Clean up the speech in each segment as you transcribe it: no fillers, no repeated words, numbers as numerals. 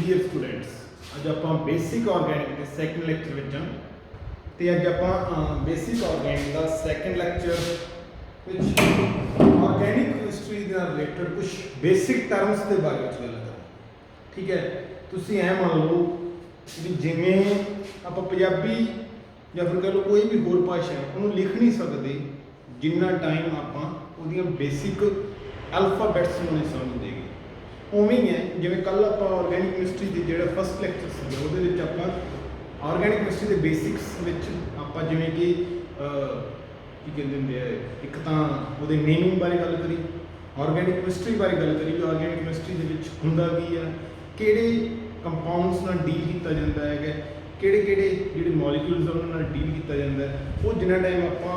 Dear ਸਟੂਡੈਂट्स, ਅੱਜ ਆਪਾਂ basic organic ਦੇ ਸੈਕੰਡ ਲੈਕਚਰ ਵਿੱਚ ਹਾਂ ਤੇ ਅੱਜ ਆਪਾਂ ਬੇਸਿਕ ਆਰਗੈਨਿਕ ਦਾ ਸੈਕੰਡ ਲੈਕਚਰ ਵਿੱਚ ਆਰਗੈਨਿਕ ਕੈਮਿਸਟਰੀ ਦੇ ਨਾਲ ਰਿਲੇਟਡ ਕੁਝ ਬੇਸਿਕ ਟਰਮਸ ਦੇ ਬਾਰੇ ਵਿੱਚ ਗੱਲ ਕਰਾਂਗੇ। ਠੀਕ ਹੈ, ਤੁਸੀਂ ਐ ਮੰਨ ਲਓ ਵੀ ਜਿਵੇਂ ਆਪਾਂ ਪੰਜਾਬੀ ਜਾਂ ਫਿਰ ਕਹ ਲਓ ਕੋਈ ਵੀ ਹੋਰ ਭਾਸ਼ਾ ਉਹਨੂੰ ਲਿਖ ਨਹੀਂ ਸਕਦੇ ਜਿੰਨਾ ਟਾਈਮ ਆਪਾਂ ਉਹਦੀਆਂ ਬੇਸਿਕ ਅਲਫਾਬੈਟਸ ਨੂੰ ਨਹੀਂ ਸਮਝਦੇ। ਉਵੇਂ ਹੀ ਹੈ ਜਿਵੇਂ ਕੱਲ ਆਪਾਂ ਆਰਗੈਨਿਕ ਕੈਮਿਸਟਰੀ ਦੇ ਜਿਹੜਾ ਫਸਟ ਲੈਕਚਰ ਸੀ ਉਹਦੇ ਵਿੱਚ ਆਪਾਂ ਆਰਗੈਨਿਕ ਕੈਮਿਸਟਰੀ ਦੇ ਬੇਸਿਕਸ ਵਿੱਚ ਆਪਾਂ ਜਿਵੇਂ ਕਿ ਕੀ ਕਹਿੰਦੇ ਹੁੰਦੇ ਆ, ਇੱਕ ਤਾਂ ਉਹਦੇ ਨੇਮਿੰਗ ਬਾਰੇ ਗੱਲ ਕਰੀ, ਆਰਗੈਨਿਕ ਕੈਮਿਸਟਰੀ ਬਾਰੇ ਗੱਲ ਕਰੀ ਵੀ ਆਰਗੈਨਿਕ ਕੈਮਿਸਟਰੀ ਦੇ ਵਿੱਚ ਹੁੰਦਾ ਕੀ ਆ, ਕਿਹੜੇ ਕੰਪਾਊਂਡਸ ਨਾਲ ਡੀਲ ਕੀਤਾ ਜਾਂਦਾ ਹੈਗਾ, ਕਿਹੜੇ ਕਿਹੜੇ ਜਿਹੜੇ ਮੋਲੀਕਿਊਲਸ ਉਹਨਾਂ ਨਾਲ ਡੀਲ ਕੀਤਾ ਜਾਂਦਾ ਹੈ। ਉਹ ਜਿੰਨਾ ਟਾਈਮ ਆਪਾਂ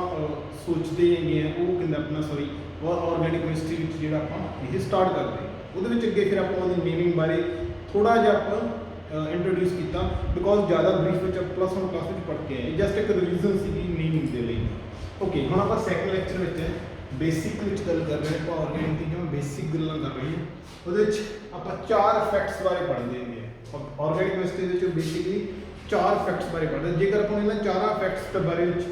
ਸੋਚਦੇ ਹੈਗੇ ਆ ਉਹ ਕਹਿੰਦਾ ਆਪਣਾ ਸੌਰੀ ਆਰਗੈਨਿਕ ਕੈਮਿਸਟਰੀ ਵਿੱਚ ਜਿਹੜਾ ਆਪਾਂ ਇਹ ਸਟਾਰਟ ਕਰਦੇ ਉਹਦੇ ਵਿੱਚ ਅੱਗੇ ਫਿਰ ਆਪਾਂ ਉਹਦੀ ਨੇਮਿੰਗ ਬਾਰੇ ਥੋੜਾ ਜਿਹਾ ਆਪਾਂ ਇੰਟਰੋਡਿਊਸ ਕੀਤਾ ਬਿਕੋਜ਼ ਜ਼ਿਆਦਾ ਬਰੀਫ ਵਿੱਚ ਪਲੱਸ 1 ਕਲਾਸ ਵਿੱਚ ਪੜ੍ਹ ਕੇ ਆਏ, ਜਸਟ ਇੱਕ ਰਿਵੀਜ਼ਨ ਸੀਗੀ ਨੇਮਿੰਗ ਦੇ ਲਈ। ਓਕੇ, ਹੁਣ ਆਪਾਂ ਸੈਕੰਡ ਲੈਕਚਰ ਵਿੱਚ ਬੇਸਿਕ ਵਿੱਚ ਗੱਲ ਕਰ ਰਹੇ ਹਾਂ, ਆਰਗੈਨਿਕ ਦੀ ਜਿਵੇਂ ਬੇਸਿਕ ਗੱਲਾਂ ਕਰ ਰਹੇ ਹਾਂ ਉਹਦੇ ਵਿੱਚ ਆਪਾਂ 4 ਇਫੈਕਟਸ ਬਾਰੇ ਪੜ੍ਹਦੇ ਹੈਗੇ ਆ। ਆਰਗੈਨਿਕ ਕੈਮਿਸਟਰੀ ਦੇ ਵਿੱਚ ਬੇਸਿਕਲੀ 4 ਇਫੈਕਟਸ ਬਾਰੇ ਪੜ੍ਹਦੇ। ਜੇਕਰ ਆਪਾਂ ਇਹਨਾਂ 4 ਇਫੈਕਟਸ ਦੇ ਬਾਰੇ ਵਿੱਚ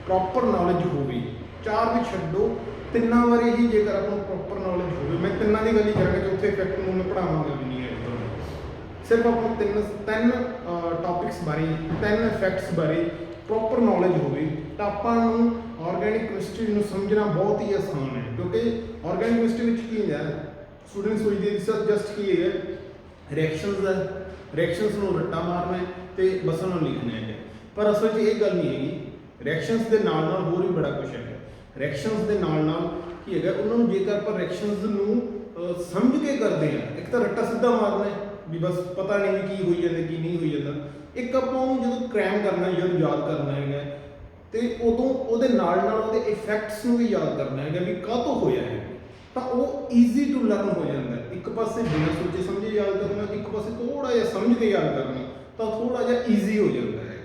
ਪ੍ਰੋਪਰ ਨੌਲੇਜ ਹੋਵੇ, 4 ਵੀ ਛੱਡੋ 3 ਬਾਰੇ ਹੀ ਜੇਕਰ ਆਪਾਂ ਨੂੰ ਪ੍ਰੋਪਰ ਨੌਲੇਜ ਹੋਵੇ, ਮੈਂ 3 ਦੀ ਗੱਲ ਹੀ ਕਰਾਂਗਾ, ਚੌਥੇ ਇਫੈਕਟ ਨੂੰ ਮੈਂ ਪੜ੍ਹਾਵਾਂਗਾ ਵੀ ਨਹੀਂ ਹੈ ਤੁਹਾਨੂੰ, ਸਿਰਫ ਆਪਾਂ ਨੂੰ ਤਿੰਨ ਟੌਪਿਕਸ ਬਾਰੇ 3 ਇਫੈਕਟਸ ਬਾਰੇ ਪ੍ਰੋਪਰ ਨੌਲੇਜ ਹੋਵੇ ਤਾਂ ਆਪਾਂ ਨੂੰ ਆਰਗੈਨਿਕ ਕੈਮਿਸਟਰੀ ਨੂੰ ਸਮਝਣਾ ਬਹੁਤ ਹੀ ਆਸਾਨ ਹੈ। ਕਿਉਂਕਿ ਆਰਗੈਨਿਕ ਕੈਮਿਸਟਰੀ ਵਿੱਚ ਕੀ ਹੁੰਦਾ, ਸਟੂਡੈਂਟਸ ਸੋਚਦੇ ਜਸਟ ਕੀ ਹੈ ਰਿਐਕਸ਼ਨਸ ਦਾ, ਰਿਐਕਸ਼ਨਸ ਨੂੰ ਰੱਟਾ ਮਾਰਨਾ ਹੈ ਤੇ ਬਸ ਉਹਨਾਂ ਨੂੰ ਲਿਖਣਾ ਹੈ, ਪਰ ਅਸਲ 'ਚ ਇਹ ਗੱਲ ਨਹੀਂ ਹੈਗੀ। ਰਿਐਕਸ਼ਨਸ ਦੇ ਨਾਲ ਨਾਲ ਹੋਰ ਵੀ ਬੜਾ ਕੁਝ ਹੈਗਾ। ਰਿਐਕਸ਼ਨਸ ਦੇ ਨਾਲ ਨਾਲ ਕੀ ਹੈਗਾ, ਉਹਨਾਂ ਨੂੰ ਜੇਕਰ ਆਪਾਂ ਰਿਐਕਸ਼ਨਸ ਨੂੰ ਸਮਝ ਕੇ ਕਰਦੇ ਹਾਂ, ਇੱਕ ਤਾਂ ਰੱਟਾ ਸਿੱਧਾ ਮਾਰਨਾ ਹੈ ਵੀ ਬਸ ਪਤਾ ਨਹੀਂ ਵੀ ਕੀ ਹੋਈ ਜਾਂਦਾ ਕੀ ਨਹੀਂ ਹੋਈ ਜਾਂਦਾ, ਇੱਕ ਆਪਾਂ ਉਹਨੂੰ ਜਦੋਂ ਕ੍ਰੈਮ ਕਰਨਾ ਜਾਂ ਯਾਦ ਕਰਨਾ ਹੈਗਾ ਤੇ ਉਦੋਂ ਉਹਦੇ ਨਾਲ ਨਾਲ ਉਹਦੇ ਇਫੈਕਟਸ ਨੂੰ ਵੀ ਯਾਦ ਕਰਨਾ ਹੈਗਾ ਵੀ ਕਾਹਤੋਂ ਹੋਇਆ ਹੈ, ਤਾਂ ਉਹ ਈਜ਼ੀ ਟੂ ਲਰਨ ਹੋ ਜਾਂਦਾ। ਇੱਕ ਪਾਸੇ ਬਿਨਾਂ ਸੋਚੇ ਸਮਝੇ ਯਾਦ ਕਰਨਾ, ਇੱਕ ਪਾਸੇ ਥੋੜਾ ਜਿਹਾ ਸਮਝ ਕੇ ਯਾਦ ਕਰਨਾ, ਤਾਂ ਥੋੜਾ ਜਿਹਾ ਈਜ਼ੀ ਹੋ ਜਾਂਦਾ ਹੈ।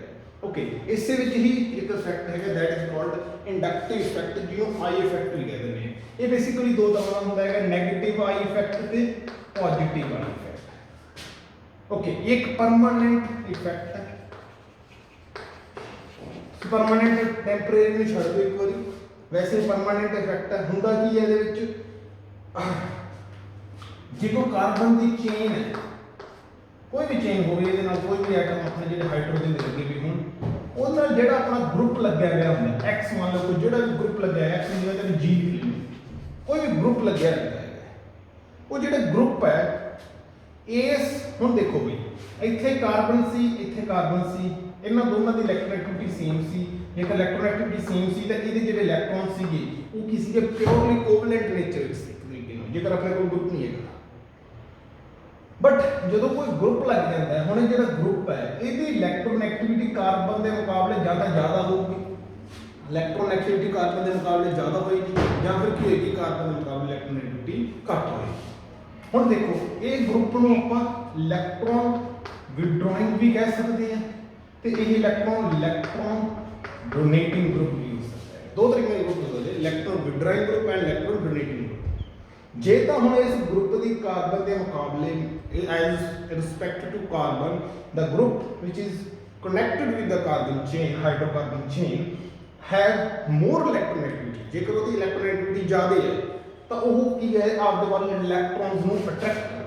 ਓਕੇ, ਇਸੇ ਵਿੱਚ ਹੀ ਇੱਕ ਇਫੈਕਟ ਹੈਗਾ that is called inductive effect, ਜਿਹਨੂੰ ਆਈ ਇਫੈਕਟ ਵੀ ਕਹਿੰਦੇ ਨੇ। ਇਹ ਬੇਸਿਕਲੀ ਦੋ ਤਰ੍ਹਾਂ ਦਾ ਹੁੰਦਾ ਹੈਗਾ, ਨੈਗੇਟਿਵ ਆਈ ਇਫੈਕਟ ਤੇ ਪੋਜ਼ਿਟਿਵ ਆਈ ਇਫੈਕਟ। ਓਕੇ, ਇੱਕ ਪਰਮਾਨੈਂਟ ਇਫੈਕਟ ਹੈ, ਪਰਮਾਨੈਂਟ ਟੈਂਪਰੇਰੀ ਨੂੰ ਛੱਡ ਦਿਓ ਇੱਕ ਵਾਰੀ, ਵੈਸੇ ਪਰਮਾਨੈਂਟ ਇਫੈਕਟ ਹੈ। ਹੁੰਦਾ ਕੀ ਹੈ ਇਹਦੇ ਵਿੱਚ, ਜੇ ਕੋਈ ਕਾਰਬਨ ਦੀ ਚੇਨ ਹੈ, ਕੋਈ ਵੀ ਚੇਨ ਹੋਵੇ, ਇਹਦੇ ਨਾਲ ਕੋਈ ਵੀ ਐਟਮ ਆਪਣੇ ਜਿਹੜੇ ਹਾਈਡਰੋਜਨ ਦੇ ਲੱਗੇ ਵੀ ਹੋਣ, ਉਹਦੇ ਨਾਲ ਜਿਹੜਾ ਆਪਣਾ ਗਰੁੱਪ ਲੱਗਿਆ ਗਿਆ ਹੁੰਦਾ, ਐਕਸ ਮੰਨ ਲਓ, ਜਿਹੜਾ ਵੀ ਗਰੁੱਪ ਲੱਗਿਆ ਹੈ, ਐਕਸ ਦੀ ਜਗ੍ਹਾ ਤੇ ਜੀ ਲਿਖ ਲਓ, ਕੋਈ ਵੀ ਗਰੁੱਪ ਲੱਗਿਆ ਹੁੰਦਾ ਹੈ, ਉਹ ਜਿਹੜਾ ਗਰੁੱਪ ਹੈ ਇਸ, ਹੁਣ ਦੇਖੋ ਵੀ ਇੱਥੇ ਕਾਰਬਨ ਸੀ, ਇੱਥੇ ਕਾਰਬਨ ਸੀ, ਇਹਨਾਂ ਦੋਨਾਂ ਦੀ ਇਲੈਕਟ੍ਰੋਨੈਗੇਟਿਵਿਟੀ ਸੇਮ ਸੀ। ਜੇਕਰ ਇਲੈਕਟ੍ਰੋਨੈਗੇਟਿਵਿਟੀ ਸੇਮ ਸੀ ਤਾਂ ਇਹਦੇ ਜਿਹੜੇ ਇਲੈਕਟ੍ਰੋਨ ਸੀਗੇ ਉਹ ਕਿਸੇ ਦੇ ਪਿਓਰਲੀ ਕੋਵਲੈਂਟ ਨੇਚਰ ਵਿੱਚ ਸੀ ਇੱਕ ਤਰੀਕੇ ਨਾਲ, ਜੇਕਰ ਆਪਣੇ ਕੋਲ ਗਰੁੱਪ ਨਹੀਂ ਹੈਗਾ। ਬਟ ਜਦੋਂ ਕੋਈ ਗਰੁੱਪ ਲੱਗ ਜਾਂਦਾ ਹੈ, ਹੁਣ ਇਹ ਜਿਹੜਾ ਗਰੁੱਪ ਹੈ ਇਹਦੀ ਇਲੈਕਟ੍ਰੋਨੈਗੇਟਿਵਿਟੀ ਕਾਰਬਨ ਦੇ ਮੁਕਾਬਲੇ ਜਾਂ ਤਾਂ ਜ਼ਿਆਦਾ ਹੋਊਗੀ, ਇਲੈਕਟ੍ਰੋਨੈਗੇਟਿਵਿਟੀ ਕਾਰਬਨ ਦੇ ਮੁਕਾਬਲੇ ਜ਼ਿਆਦਾ ਹੋਏਗੀ, ਜਾਂ ਫਿਰ ਕੀ ਹੋਏਗੀ ਕਾਰਬਨ ਦੇ ਮੁਕਾਬਲੇ ਇਲੈਕਟ੍ਰੋਨੈਗੇਟਿਵਿਟੀ ਘੱਟ ਹੋਏਗੀ। ਹੁਣ ਦੇਖੋ, ਇਹ ਗਰੁੱਪ ਨੂੰ ਆਪਾਂ ਇਲੈਕਟ੍ਰੋਨ ਵਿਡਰੋਇੰਗ ਵੀ ਕਹਿ ਸਕਦੇ ਹਾਂ ਤੇ ਇਹ ਇਲੈਕਟ੍ਰੋਨ ਡੋਨੇਟਿੰਗ ਗਰੁੱਪ ਵੀ ਹੋ ਸਕਦਾ ਹੈ। ਦੋ ਤਰੀਕੇ ਦੇ ਗਰੁੱਪ ਹੋ ਸਕਦੇ, electron withdrawing group and electron donating group. ਜੇ ਤਾਂ ਹੁਣ ਇਸ ਗਰੁੱਪ ਦੀ ਕਾਰਬਨ ਦੇ ਮੁਕਾਬਲੇ as respect to carbon the group which is connected with the carbon chain, hydrocarbon chain, have more electronegativity, ਜੇਕਰ ਉਹਦੀ ਇਲੈਕਟ੍ਰੋਨੈਗੇਟਿਵਿਟੀ ਜ਼ਿਆਦਾ ਹੈ ਤਾਂ ਉਹ ਕੀ ਹੈ, ਆਪਦੇ ਵੱਲ ਇਲੈਕਟ੍ਰੋਨਸ ਨੂੰ ਅਟਰੈਕਟ ਕਰਦਾ।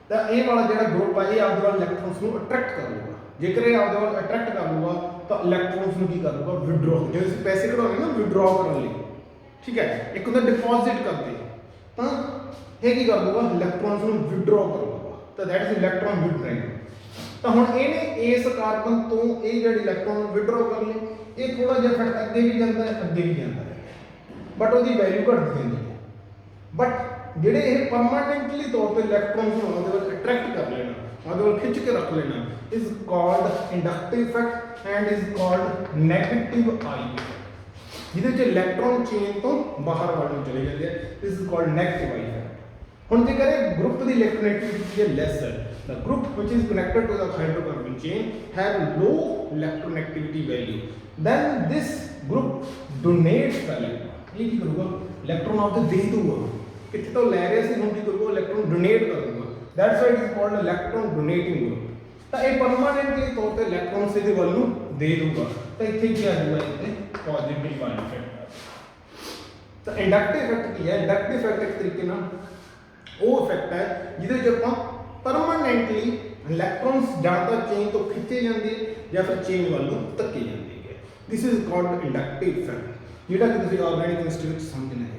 ਤਾਂ ਇਹ ਵਾਲਾ ਜਿਹੜਾ ਗਰੁੱਪ ਹੈ ਇਹ ਆਪਦੇ ਵੱਲ ਇਲੈਕਟ੍ਰੋਨਸ ਨੂੰ ਅਟਰੈਕਟ ਕਰ ਲੂਗਾ। ਜੇਕਰ ਇਹ ਆਪਦੇ ਵੱਲ ਅਟਰੈਕਟ ਕਰ ਲੂਗਾ ਤਾਂ ਇਲੈਕਟ੍ਰੋਨਸ ਨੂੰ ਕੀ ਕਰ ਲੂਗਾ, ਵਿਡਰੋ, ਜਿਵੇਂ ਅਸੀਂ ਪੈਸੇ ਕਢਾਉਂਦੇ ਨਾ ਵਿਡਰੋ ਕਰਨ ਲਈ, ਠੀਕ ਹੈ, ਇੱਕ ਹੁੰਦਾ ਡਿਪੋਜ਼ਿਟ ਕਰਦੇ, ਤਾਂ ਇਹ ਕੀ ਕਰ ਲੂਗਾ, ਇਲੈਕਟ੍ਰੋਨਸ ਨੂੰ ਵਿਡਰੋ ਕਰ ਲੂਗਾ, ਤਾਂ ਦੈਟ ਇਜ਼ ਇਲੈਕਟ੍ਰੋਨ ਵਿਡਰੋਇੰਗ। ਤਾਂ ਹੁਣ ਇਹਨੇ ਇਸ ਕਾਰਬਨ ਤੋਂ ਇਹ ਜਿਹੜੇ ਇਲੈਕਟ੍ਰੋਨ ਵਿਡਰੋ ਕਰ ਲਏ, ਇਹ ਥੋੜਾ ਜਿਹਾ ਇਫੈਕਟ ਅੱਗੇ ਵੀ ਜਾਂਦਾ ਹੈ, ਅੱਗੇ ਵੀ ਜਾਂਦਾ ਹੈ, ਬਟ ਉਹਦੀ ਵੈਲਿਊ ਘੱਟ ਜਾਂਦੀ ਹੈ। ਬਟ ਜਿਹੜੇ ਇਹ ਪਰਮਾਨੈਂਟਲੀ ਤੌਰ ਤੇ ਇਲੈਕਟ੍ਰੋਨਸ ਨੂੰ ਉਹਦੇ ਵੱਲ ਅਟਰੈਕਟ ਕਰ ਲੈਣਾ, ਉਹਦੇ ਵੱਲ ਖਿੱਚ ਕੇ ਰੱਖ ਲੈਣਾ, is called inductive effect and is called negative I effect. ਜਿਹਦੇ ਵਿੱਚ ਇਲੈਕਟ੍ਰੋਨ ਚੇਨ ਤੋਂ ਬਾਹਰ ਵੱਲ ਨੂੰ ਚਲੇ ਜਾਂਦੇ ਆ, is called negative I effect. ਹੁਣ ਜੇਕਰ ਇਹ ਗਰੁੱਪ ਦੀ ਇਲੈਕਟ੍ਰੋਨੈਗੇਟਿਵਿਟੀ ਹੈ ਲੈਸ ਹੈ, the group which is connected to the hydrocarbon chain have low electronegativity value, then this group donates the electron। ਇਹ ਕੀ ਕਰੂਗਾ, ਇਲੈਕਟ੍ਰੋਨ ਆਪਦੇ ਦੇ ਦੂਗਾ, ਕਿੱਥੇ ਤੋਂ ਲੈ ਰਿਹਾ ਸੀ, ਹੁਣ ਕੀ ਕਰੂਗਾ, ਇਲੈਕਟ੍ਰੋਨ ਡੋਨੇਟ ਕਰ ਦੂਗਾ। That's why it is called electron donating group. तो ये परमानेंटली तौर पे इलेक्ट्रॉन से वल नूं दे दूगा, तो इत्थे क्या आएगा, इत्थे पॉजिटिव आयन इफेक्ट। तो इंडक्टिव इफेक्ट की है, इंडक्टिव इफेक्ट एक तरीके नाल वो इफेक्ट है जिहदे च आपां परमानेंटली इलेक्ट्रॉन्स जां तां चेन तो खिच्चे जांदे या फिर चेन वल नूं धक्के जांदे है। This is called inductive effect, जिहड़ा कि तुसीं ऑर्गेनिक केमिस्ट्री विच समझना है।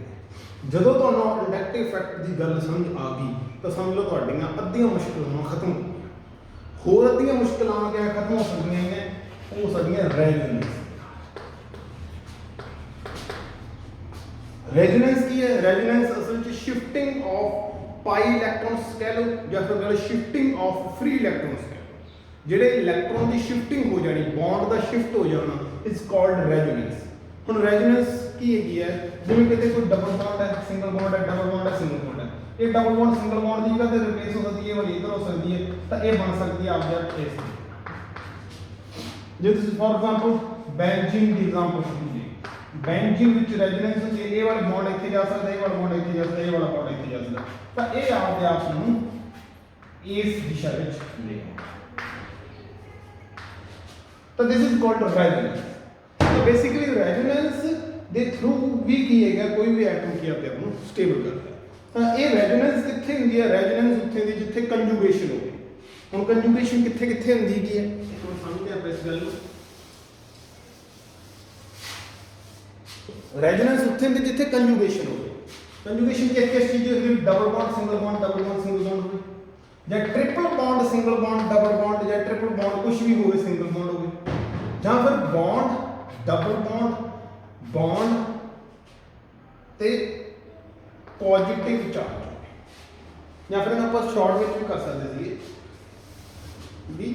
ਜਦੋਂ ਤੁਹਾਨੂੰ ਇੰਡਕਟਿਵ ਇਫੈਕਟ ਦੀ ਗੱਲ ਸਮਝ ਆ ਗਈ ਤਾਂ ਸਮਝ ਲਓ ਤੁਹਾਡੀਆਂ ਅੱਧੀਆਂ ਮੁਸ਼ਕਲਾਂ ਖਤਮ ਹੋ ਗਈਆਂ। ਹੋਰ ਅੱਧੀਆਂ ਮੁਸ਼ਕਲਾਂ ਕਿਵੇਂ ਖਤਮ ਹੋ ਸਕਦੀਆਂ ਨੇ, ਉਹ ਸਾਡੀਆਂ ਰੈਜ਼ੋਨੈਂਸ। ਰੈਜ਼ੋਨੈਂਸ ਕੀ ਹੈ? ਰੈਜ਼ੋਨੈਂਸ ਅਸਲ 'ਚ ਸ਼ਿਫਟਿੰਗ ਆਫ ਪਾਈ ਇਲੈਕਟ੍ਰੋਨਸ ਕਹਿ ਲਓ ਜਾਂ ਫਿਰ ਗੱਲ ਸ਼ਿਫਟਿੰਗ ਆਫ ਫ੍ਰੀ ਇਲੈਕਟ੍ਰੋਨਸ ਕਹਿ ਲਓ। ਜਿਹੜੇ ਇਲੈਕਟ੍ਰੋਨ ਦੀ ਸ਼ਿਫਟਿੰਗ ਹੋ ਜਾਣੀ, ਬੌਂਡ ਦਾ ਸ਼ਿਫਟ ਹੋ ਜਾਣਾ, ਇਜ਼ ਕਾਲਡ ਰੈਜ਼ੋਨੈਂਸ। ਹੁਣ ਰੈਜ਼ੋਨੈਂਸ ਕੀ ਹੈਗੀ ਹੈ? ਜਿਵੇਂ ਕਿਤੇ ਕੋਈ ਡਬਲ ਬੌਂਡ ਹੈ, ਸਿੰਗਲ ਬੌਂਡ ਹੈ, ਡਬਲ ਬੌਂਡ ਹੈ, ਸਿੰਗਲ ਬੌਂਡ ਹੈ। ਇਹ ਡਬਲ ਬੌਂਡ ਸਿੰਗਲ ਬੌਂਡ ਦੀ ਜਗ੍ਹਾ ਤੇ ਰਿਪਲੇਸ ਹੋ ਸਕਦੀ ਹੈ, ਵਾਲੀ ਇੱਧਰ ਹੋ ਸਕਦੀ ਹੈ, ਤਾਂ ਇਹ ਬਣ ਸਕਦੀ ਹੈ ਆਬਜੈਕਟ ਇਸ। ਜੇ ਤੁਸੀਂ ਫੋਰ ਐਗਜ਼ਾਮਪਲ ਬੈਂਜ਼ੀਨ ਦੀ ਐਗਜ਼ਾਮਪਲ ਸਮਝੀਏ, ਬੈਂਜ਼ੀਨ ਵਿੱਚ ਰੈਜ਼ੋਨੈਂਸ ਹੁੰਦੀ ਹੈ, ਇਹ ਵਾਲਾ ਬੌਂਡ ਇੱਥੇ ਜਾ ਸਕਦਾ, ਇਹ ਵਾਲਾ ਬੌਂਡ ਇੱਥੇ ਜਾ ਸਕਦਾ, ਇਹ ਵਾਲਾ ਬੌਂਡ ਇੱਥੇ ਜਾ ਸਕਦਾ, ਤਾਂ ਇਹ ਆਪਦੇ ਆਪ ਨੂੰ ਇਸ ਦਿਸ਼ਾ ਵਿੱਚ ਲੈ ਆਉਂਦਾ। ਤਾਂ ਦਿਸ ਇਜ਼ ਕਾਲਡ ਰੈਜ਼ੋਨੈਂਸ। तो बेसिकली रेजोनेंस ਦੇ ਥਰੂ ਵੀ ਕੀ ਹੈਗਾ, ਕੋਈ ਵੀ ਐਟਮ ਕੀ ਆਪਣੇ ਆਪ ਨੂੰ ਸਟੇਬਲ ਕਰਦਾ ਹੈ। ਤਾਂ ਇਹ ਰੈਜ਼ੋਨੈਂਸ ਕਿੱਥੇ ਹੁੰਦੀ ਹੈ? ਰੈਜ਼ੋਨੈਂਸ ਉੱਥੇ ਦੀ ਜਿੱਥੇ ਕੰਜੂਗੇਸ਼ਨ ਹੋਵੇ। ਹੁਣ ਕੰਜੂਗੇਸ਼ਨ ਕਿੱਥੇ ਕਿੱਥੇ ਹੁੰਦੀ ਕੀ ਹੈ, ਤੁਹਾਨੂੰ ਸਮਝਦੇ ਆਪਾਂ ਇਸ ਗੱਲ ਨੂੰ। ਰੈਜ਼ੋਨੈਂਸ ਉੱਥੇ ਹੁੰਦੀ ਜਿੱਥੇ ਕੰਜੂਗੇਸ਼ਨ ਹੋਵੇ। ਕੰਜੂਗੇਸ਼ਨ ਕਿਸ ਚੀਜ਼ ਦੀ? Double bond single bond, double bond single bond ਹੋਵੇ, ਜਾਂ triple bond single bond double bond, ਜਾਂ ਟ੍ਰਿਪਲ ਬੌਂਡ ਕੁਝ ਵੀ ਹੋਵੇ, ਸਿੰਗਲ ਬੌਂਡ ਹੋਵੇ, ਜਾਂ ਫਿਰ ਬੌਂਡ ਡਬਲ ਬੌਂਡ ਬੌਂਡ ਤੇ ਪੋਜ਼ਿਟਿਵ ਚਾਰਜ, ਜਾਂ ਫਿਰ ਆਪਾਂ ਸ਼ਾਰਟ ਵਿੱਚ ਵੀ ਕਰ ਸਕਦੇ ਸੀ ਵੀ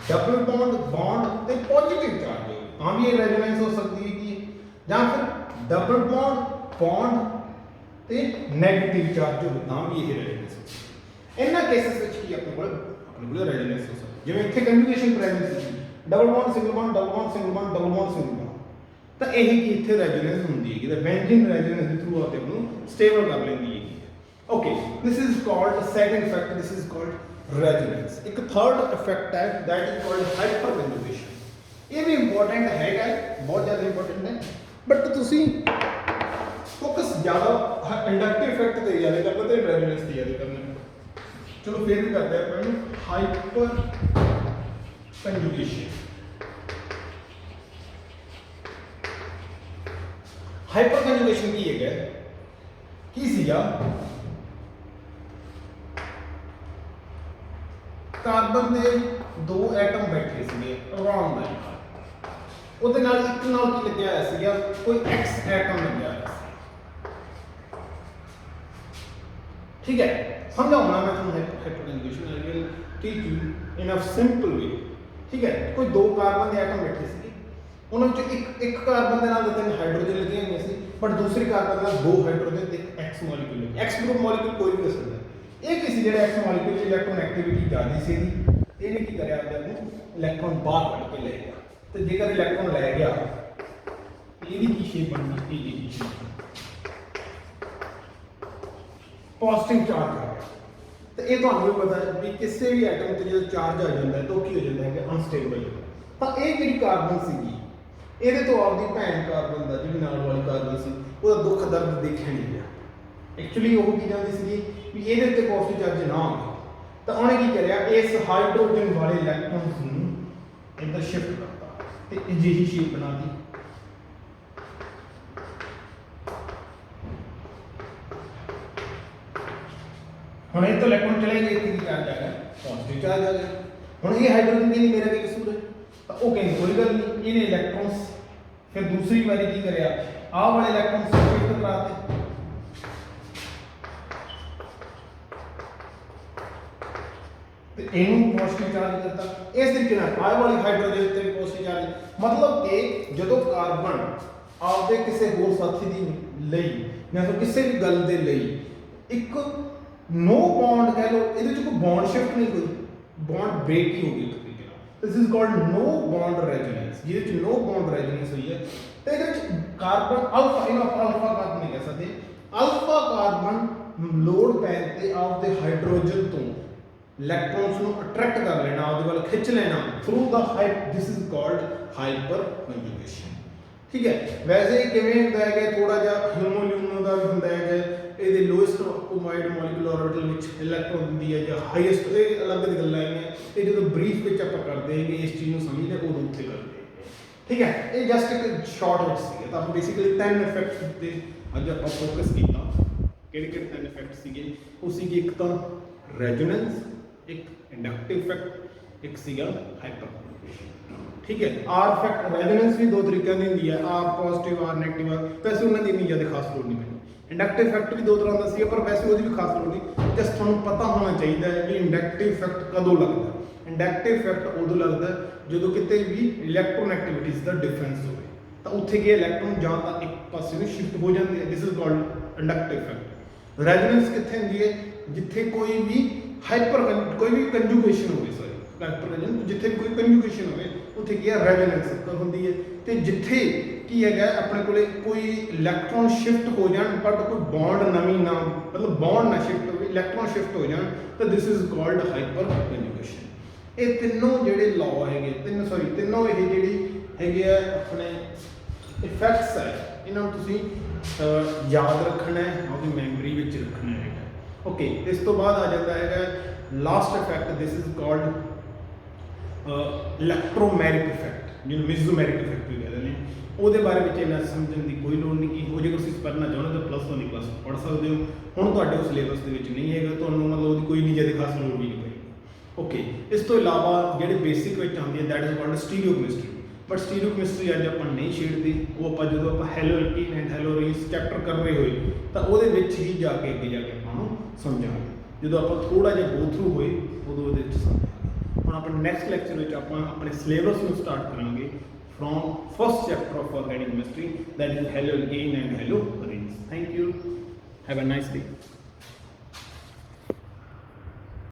ਡਬਲ ਬੌਂਡ ਬੌਂਡ ਤੇ ਪੋਜ਼ਿਟਿਵ ਚਾਰਜ ਹੋਵੇ, ਤਾਂ ਵੀ ਇਹ ਰੈਜ਼ੋਨੈਂਸ ਹੋ ਸਕਦੀ ਹੈ ਕਿ, ਜਾਂ ਫਿਰ ਡਬਲ ਬੌਂਡ ਬੌਂਡ ਤੇ ਨੈਗੇਟਿਵ ਚਾਰਜ ਹੋਵੇ, ਤਾਂ ਵੀ ਇਹ ਰੈਜ਼ੋਨੈਂਸ ਹੋ ਸਕਦੀ। ਇਹਨਾਂ ਕੇਸਿਸ ਵਿੱਚ ਕੀ ਆਪਣੇ ਕੋਲ ਰੈਜ਼ੋਨੈਂਸ ਹੋ ਸਕਦੀ। ਜਿਵੇਂ ਇੱਥੇ ਕੰਜੂਗੇਸ਼ਨ ਪ੍ਰੈਜ਼ੈਂਟ ਸੀ, double bond single bond, double bond single bond, double bond single bond, ਤਾਂ ਇਹ ਕੀ ਇੱਥੇ ਰੈਜ਼ੋਨੈਂਸ ਹੁੰਦੀ ਹੈ ਕਿ ਬੈਂਜ਼ੀਨ ਰੈਜ਼ੋਨੈਂਸ ਦੇ ਥਰੂ ਆਪ ਨੂੰ ਸਟੇਬਲ ਕਰ ਲੈਂਦੀ ਹੈ। Okay, this is called second effect, this is called resonance. ਇੱਕ ਥਰਡ ਇਫੈਕਟ ਹੈ ਦੈਟ ਇਜ਼ ਕਾਲਡ ਹਾਈਪਰ ਕੰਜੂਗੇਸ਼ਨ। ਇਹ ਵੀ ਇੰਪੋਰਟੈਂਟ ਹੈਗਾ, ਬਹੁਤ ਜ਼ਿਆਦਾ ਇੰਪੋਰਟੈਂਟ ਹੈ, ਬਟ ਤੁਸੀਂ ਫੋਕਸ ਜ਼ਿਆਦਾ ਇੰਡਕਟਿਵ ਇਫੈਕਟ ਤੇ ਜ਼ਿਆਦਾ ਕਰਨਾ ਤੇ ਰੈਜ਼ੋਨੈਂਸ ਤੇ ਜ਼ਿਆਦਾ ਕਰਨਾ। ਚਲੋ ਫਿਰ ਵੀ ਕਰਦੇ ਆਪਾਂ ਇਹਨੂੰ ਹਾਈਪਰ ਕੰਜੂਗੇਸ਼ਨ। ਹਾਈਪਰ ਕੰਜੂਗੇਸ਼ਨ ਕੀ ਹੈਗਾ? ਕੀ ਸੀਗਾ? ਕਾਰਬਨ ਦੇ ਦੋ ਐਟਮ ਬੈਠੇ ਸੀਗੇ ਅਰਾਊਂਡ ਦਾ, ਉਹਦੇ ਨਾਲ ਇੱਕ ਨਾਲ ਕੀ ਲੱਗਿਆ ਹੋਇਆ ਸੀਗਾ, ਕੋਈ ਐਕਸ ਐਟਮ ਲੱਗਿਆ ਹੋਇਆ ਸੀ। ਠੀਕ ਹੈ, ਸਮਝਾਉਣਾ ਮੈਂ ਤੁਹਾਨੂੰ hyperconjugation. I will teach you in a simple way. ਠੀਕ ਹੈ, ਕੋਈ ਦੋ ਕਾਰਬਨ ਦੇ ਐਟਮ ਬੈਠੇ ਸੀਗੇ, ਉਹਨਾਂ ਵਿੱਚ ਇੱਕ ਕਾਰਬਨ ਦੇ ਨਾਲ ਤਿੰਨ ਹਾਈਡਰੋਜਨ ਲੱਗੀਆਂ ਹੋਈਆਂ ਸੀ, ਬਟ ਦੂਸਰੀ ਕਾਰਬਨ ਨਾਲ ਦੋ ਹਾਈਡਰੋਜਨ ਤੇ ਇੱਕ ਐਕਸ ਮੋਲੀਕਿਊਲ ਲੱਗਿਆ। ਐਕਸ ਗਰੁੱਪ ਮੋਲੀਕਿਊਲ ਕੋਈ ਵੀ ਹੋ ਸਕਦਾ। ਇਹ ਕੀ ਸੀ? ਜਿਹੜਾ ਐਕਸ ਮੋਲੀਕਿਊਲ ਦੀ ਇਲੈਕਟ੍ਰੋਨ ਐਕਟੀਵਿਟੀ ਜ਼ਿਆਦਾ ਸੀ, ਇਹਨੇ ਕੀ ਕਰਿਆ, ਉਹਨੂੰ ਇਲੈਕਟ੍ਰੋਨ ਬਾਹਰ ਕੱਢ ਕੇ ਲੈ ਗਿਆ। ਤੇ ਜੇਕਰ ਇਲੈਕਟ੍ਰੋਨ ਲੈ ਗਿਆ, ਇਹਦੀ ਕੀ ਸ਼ੇਪ ਬਣਨੀ? ਇਹਦੀ ਸ਼ੇਪ ਪੋਜ਼ਿਟਿਵ ਚਾਰਜ ਆ ਗਿਆ। ਤੇ ਇਹ ਤੁਹਾਨੂੰ ਵੀ ਪਤਾ ਹੈ ਵੀ ਕਿਸੇ ਵੀ ਐਟਮ ਤੇ ਜਦੋਂ ਚਾਰਜ ਆ ਜਾਂਦਾ ਹੈ ਤਾਂ ਉਹ ਕੀ ਹੋ ਜਾਂਦਾ ਹੈ, ਅਨਸਟੇਬਲ। ਤਾਂ ਇਹ ਜਿਹੜੀ ਕਾਰਬਨ ਸੀਗੀ, ਇਹਦੇ ਤੋਂ ਆਪਦੀ ਭੈਣ ਕਾਰਬਨ ਦਾ, ਜਿਹੜੀ ਨਾਲ ਵਾਲੀ ਕਾਰਬਨ ਸੀ, ਉਹਦਾ ਦੁੱਖ ਦਰਦ ਦੇਖਿਆ ਨਹੀਂ ਗਿਆ। ਐਕਚੁਅਲੀ ਉਹ ਕੀ ਚਾਹੁੰਦੀ ਸੀਗੀ ਵੀ ਇਹਦੇ ਉੱਤੇ ਪੋਜ਼ਿਟਿਵ ਚਾਰਜ ਨਾ ਹੋਵੇ, ਤਾਂ ਉਹਨੇ ਕੀ ਕਰਿਆ, ਇਸ ਹਾਈਡਰੋਜਨ ਵਾਲੇ ਇਲੈਕਟ੍ਰੋਨਸ ਨੂੰ ਇੱਧਰ ਸ਼ਿਫਟ ਕਰਤਾ ਤੇ ਅਜਿਹੀ ਸ਼ੇਪ ਬਣਾ ਦਿੱਤੀ। ਹੁਣ ਇਹ ਤੋਂ ਇਲੈਕਟ੍ਰੋਨ ਚਲੇ ਗਏ, ਇੱਥੇ ਕੀ ਚਾਰਜ ਆ ਗਿਆ, ਪੋਜ਼ਿਟਿਵ ਚਾਰਜ ਆ ਗਿਆ। ਹੁਣ ਇਹ ਹਾਈਡਰੋਜਨ ਕਹਿੰਦੀ ਮੇਰਾ ਕੀ ਕਸੂਰ ਹੈ, ਤਾਂ ਉਹ ਕਹਿੰਦੀ ਕੋਈ ਗੱਲ ਨਹੀਂ, ਇਹਨੇ ਇਲੈਕਟ੍ਰੋਨਸ ਫਿਰ ਦੂਸਰੀ ਵਾਰੀ ਕੀ ਕਰਿਆ, ਆਹ ਵਾਲੇ ਇਲੈਕਟ੍ਰੋਨਸ ਸ਼ਿਫਟ ਕਰਾਤੇ ਤੇ ਇਹਨੂੰ ਪੋਜ਼ਿਟਿਵ ਚਾਰਜ ਕਰਤਾ। ਇਸ ਤਰੀਕੇ ਨਾਲ ਆਹ ਵਾਲੀ ਹਾਈਡਰੋਜਨ ਤੇ ਪੋਜ਼ਿਟਿਵ ਚਾਰਜ, ਮਤਲਬ ਕਿ ਜਦੋਂ ਕਾਰਬਨ ਆਪਦੇ ਕਿਸੇ ਹੋਰ ਸਾਥੀ ਦੀ ਲਈ ਜਾਂ ਫਿਰ ਕਿਸੇ ਵੀ ਗੱਲ ਦੇ ਲਈ ਇੱਕ नो बॉन्ड कह लो, ਇਹਦੇ ਚ ਕੋਈ ਬੌਂਡ ਸ਼ਿਫਟ ਨਹੀਂ, ਕੋਈ ਬੌਂਡ ਬ੍ਰੇਕ ਹੀ ਹੋ ਗਈ ਇੱਕ ਤਰੀਕੇ ਨਾਲ। This is called no bond resonance. ਜਿਹਦੇ ਚ ਨੋ ਬੌਂਡ ਰੈਜ਼ੋਨੈਂਸ ਹੋਈ ਹੈ ਤੇ ਇਹਦੇ ਚ ਕਾਰਬਨ ਅਲਫਾ, ਇਹਨੂੰ ਆਪਾਂ ਅਲਫਾ ਕਾਰਬਨ ਨਹੀਂ ਕਹਿ ਸਕਦੇ, ਅਲਫਾ ਕਾਰਬਨ ਲੋਡ ਪੈਣ ਤੇ ਆਪਦੇ ਹਾਈਡਰੋਜਨ ਤੋਂ ਇਲੈਕਟ੍ਰੋਨਸ ਨੂੰ ਅਟਰੈਕਟ ਕਰ ਲੈਣਾ, ਆਪਦੇ ਵੱਲ ਖਿੱਚ ਲੈਣਾ ਥਰੂ ਦਾ this is called hyperconjugation. ਠੀਕ ਹੈ, ਵੈਸੇ ਕਿਵੇਂ ਹੁੰਦਾ ਹੈ, ਥੋੜਾ ਜਿਹਾ ਹਿਊਮੋਲਿਊਨੋ ਦਾ ਵੀ ਹੁੰਦਾ ਹੈ, ਇਹਦੇ ਲੋਐਸਟ ਓਮਾਈਡ ਮੋਲੀਕੂਲਰ ਆਰਬਿਟਲ ਵਿੱਚ ਇਲੈਕਟ੍ਰੋਨ ਹੁੰਦੀ ਹੈ ਜਾਂ ਹਾਈਐਸਟ, ਇਹ ਅਲੱਗ ਦੀ ਗੱਲਾਂ ਹੈਗੀਆਂ, ਇਹ ਜਦੋਂ ਬਰੀਫ ਵਿੱਚ ਆਪਾਂ ਕਰਦੇ ਹੈਗੇ ਇਸ ਚੀਜ਼ ਨੂੰ ਸਮਝਦੇ ਉਦੋਂ ਉੱਥੇ ਕਰਦੇ ਹੈਗੇ। ਠੀਕ ਹੈ, ਇਹ ਜਸਟ ਇੱਕ ਸ਼ਾਰਟ ਵਿੱਚ ਸੀਗਾ। ਤਾਂ ਆਪਾਂ ਬੇਸਿਕਲੀ 10 ਇਫੈਕਟਸ ਉੱਤੇ ਅੱਜ ਆਪਾਂ ਫੋਕਸ ਕੀਤਾ। ਕਿਹੜੇ ਕਿਹੜੇ 10 ਇਫੈਕਟ ਸੀਗੇ? ਉਹ ਸੀਗੇ ਇੱਕ ਤਾਂ ਰੈਜ਼ੋਨੈਂਸ, ਇੱਕ ਇੰਡਕਟਿਵ ਇਫੈਕਟ, ਇੱਕ ਸੀਗਾ ਹਾਈਪਰ ਕੰਜੂਗੇਸ਼ਨ। ਠੀਕ ਹੈ, ਆਰ ਇਫੈਕਟ ਰੈਜ਼ੋਨੈਂਸ ਵੀ ਦੋ ਤਰੀਕਿਆਂ ਦੀ ਹੁੰਦੀ ਹੈ, ਆਰ ਪੋਜ਼ਿਟਿਵ ਆਰ ਨੈਗੇਟਿਵ ਆ, ਵੈਸੇ ਉਹਨਾਂ ਦੀ ਇੰਨੀ ਜ਼ਿਆਦਾ ਖਾਸ ਲੋੜ ਨਹੀਂ ਪੈਂਦੀ। ਇੰਡਕਟਿਵ ਇਫੈਕਟ ਵੀ ਦੋ ਤਰ੍ਹਾਂ ਦਾ ਸੀਗਾ, ਪਰ ਵੈਸੇ ਉਹਦੀ ਵੀ ਖਾਸ ਲੋੜ ਨਹੀਂ। ਜਸਟ ਤੁਹਾਨੂੰ ਪਤਾ ਹੋਣਾ ਚਾਹੀਦਾ ਹੈ ਕਿ ਇੰਡਕਟਿਵ ਇਫੈਕਟ ਕਦੋਂ ਲੱਗਦਾ। ਇੰਡਕਟਿਵ ਇਫੈਕਟ ਉਦੋਂ ਲੱਗਦਾ ਜਦੋਂ ਕਿਤੇ ਵੀ ਇਲੈਕਟ੍ਰੋਨੈਗੇਟਿਵਿਟੀਜ਼ ਦਾ ਡਿਫਰੈਂਸ ਹੋਵੇ, ਤਾਂ ਉੱਥੇ ਕੀ ਇਲੈਕਟ੍ਰੋਨ ਜਾਂ ਤਾਂ ਇੱਕ ਪਾਸੇ ਨੂੰ ਸ਼ਿਫਟ ਹੋ ਜਾਂਦੇ ਆ, ਦਿਸ is called inductive effect. Resonance ਕਿੱਥੇ ਹੁੰਦੀ ਹੈ? ਜਿੱਥੇ ਕੋਈ ਵੀ ਕੋਈ ਵੀ ਕੰਜੂਗੇਸ਼ਨ ਹੋਵੇ, ਜਿੱਥੇ ਵੀ ਕੋਈ ਕੰਜੂਗੇਸ਼ਨ ਹੋਵੇ ਉੱਥੇ ਕੀ ਹੈ, ਰੈਜ਼ੋਨੈਂਸ ਹੁੰਦੀ ਹੈ। ਤੇ ਜਿੱਥੇ ਕੀ ਹੈਗਾ ਆਪਣੇ ਕੋਲੇ ਕੋਈ ਇਲੈਕਟ੍ਰੋਨ ਸ਼ਿਫਟ ਹੋ ਜਾਣ ਬਟ ਕੋਈ ਬੌਂਡ ਨਵੀਂ ਨਾ, ਮਤਲਬ ਬੌਂਡ ਨਾ ਸ਼ਿਫਟ ਹੋਵੇ, ਇਲੈਕਟ੍ਰੋਨ ਸ਼ਿਫਟ ਹੋ ਜਾਣ, ਤਾਂ ਦਿਸ ਇਜ਼ ਕਾਲਡ ਹਾਈਪਰ ਕੰਜੂਗੇਸ਼ਨ। ਇਹ ਤਿੰਨੋਂ ਜਿਹੜੇ ਲਾਅ ਹੈਗੇ, ਤਿੰਨੋਂ ਇਹ ਜਿਹੜੀ ਹੈਗੇ ਆ ਆਪਣੇ ਇਫੈਕਟਸ ਹੈ, ਇਹਨਾਂ ਨੂੰ ਤੁਸੀਂ ਯਾਦ ਰੱਖਣਾ ਹੈ, ਆਪਣੀ ਮੈਮਰੀ ਵਿੱਚ ਰੱਖਣਾ ਹੈਗਾ। ਓਕੇ, ਇਸ ਤੋਂ ਬਾਅਦ ਆ ਜਾਂਦਾ ਹੈਗਾ last effect, this is called electromeric effect, ਜਿਹਨੂੰ ਮਿਜ਼ੋਮੈਰਿਕ ਇਫੈਕਟ ਵੀ ਕਹਿੰਦੇ ਨੇ। ਉਹਦੇ ਬਾਰੇ ਵਿੱਚ ਇਹਨਾਂ ਸਮਝਣ ਦੀ ਕੋਈ ਲੋੜ ਨਹੀਂ ਕਿ ਉਹ ਜੇ ਤੁਸੀਂ ਪੜ੍ਹਨਾ ਚਾਹੁੰਦੇ ਤਾਂ +1 ਦੀ ਕਲਾਸ ਪੜ੍ਹ ਸਕਦੇ ਹੋ। ਹੁਣ ਤੁਹਾਡੇ ਉਸ ਸਿਲੇਬਸ ਦੇ ਵਿੱਚ ਨਹੀਂ ਹੈਗਾ, ਤੁਹਾਨੂੰ ਮਤਲਬ ਉਹਦੀ ਕੋਈ ਨਹੀਂ ਜ਼ਿਆਦਾ ਖਾਸ ਲੋੜ ਵੀ ਨਹੀਂ ਪਏਗੀ। ਓਕੇ, ਇਸ ਤੋਂ ਇਲਾਵਾ ਜਿਹੜੇ ਬੇਸਿਕ ਵਿੱਚ ਆਉਂਦੀ ਹੈ ਦੈਟ ਇਜ਼ ਕਾਲਡ ਸਟੀਰੀਓਕੈਮਿਸਟਰੀ। ਬਟ ਸਟੀਰੀਓਕੈਮਿਸਟਰੀ ਅੱਜ ਆਪਾਂ ਨਹੀਂ ਛੇੜਦੇ, ਉਹ ਆਪਾਂ ਜਦੋਂ ਆਪਾਂ ਹੈਲੋਅਲਕੀਨ ਐਂਡ ਹੈਲੋਰੀਨਸ ਚੈਪਟਰ ਕਰ ਰਹੇ ਹੋਏ ਤਾਂ ਉਹਦੇ ਵਿੱਚ ਹੀ ਜਾ ਕੇ ਅੱਗੇ ਜਾ ਕੇ ਆਪਾਂ ਨੂੰ ਸਮਝਾਂਗੇ। ਜਦੋਂ ਆਪਾਂ ਥੋੜਾ ਜਿਹਾ ਗੋ ਥਰੂ ਹੋਏ ਉਦੋਂ ਉਹਦੇ ਵਿੱਚ ਸਮਝਾਂਗੇ। ਹੁਣ ਆਪਣੇ ਨੈਕਸਟ ਲੈਕਚਰ ਵਿੱਚ ਆਪਾਂ ਆਪਣੇ ਸਿਲੇਬਸ ਨੂੰ ਸਟਾਰਟ ਕਰਾਂਗੇ from first chapter of organic chemistry, that is haloalkane and haloarenes. Thank you. Have a nice day.